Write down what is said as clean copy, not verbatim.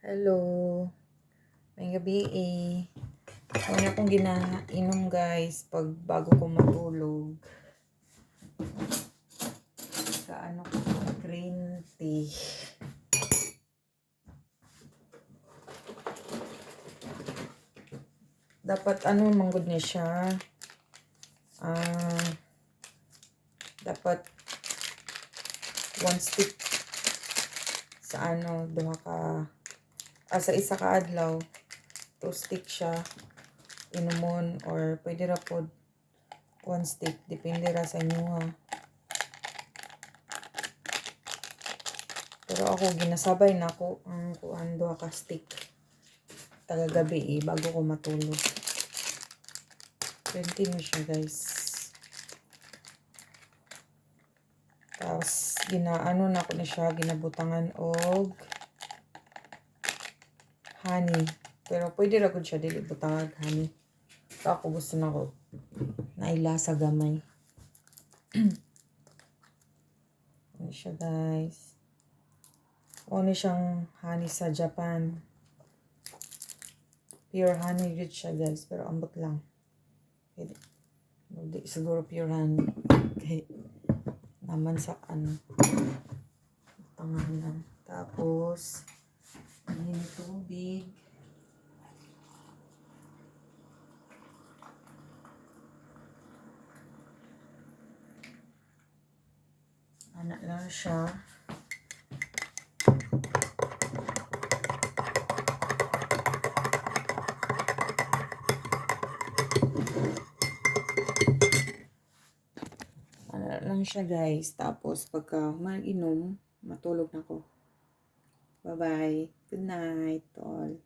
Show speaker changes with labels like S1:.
S1: Hello. May gabi eh. Una akong ginainom guys pag bago ko matulog. Sa ano ko, green tea. Dapat ano manggod niya siya. Dapat 1 stick sa ano, duha ka sa isa ka adlaw. 2 stick siya inumon or pwede ra pod 1 stick, depende ra sa inyo ha. Pero ako ginasabay na ako ang kuan duha ka stick tagagabi bago ko matulog. 20 na siya guys. Tapos ginaano na ako na siya, ginabutangan og honey. Pero pwede ra gud siya dili butangag honey. So ako gusto na ko nailasa gamay. Ano siya guys. Ano siyang honey sa Japan. Pure honey gud siya guys, pero ambot lang. Hindi siguro pure honey. Okay. Naman sa ano. Tangan. Tapos ini tubig. Anak lang siya. Anak lang siya guys. Tapos pagka mag-inom, matulog na ko. Bye-bye. Good night all.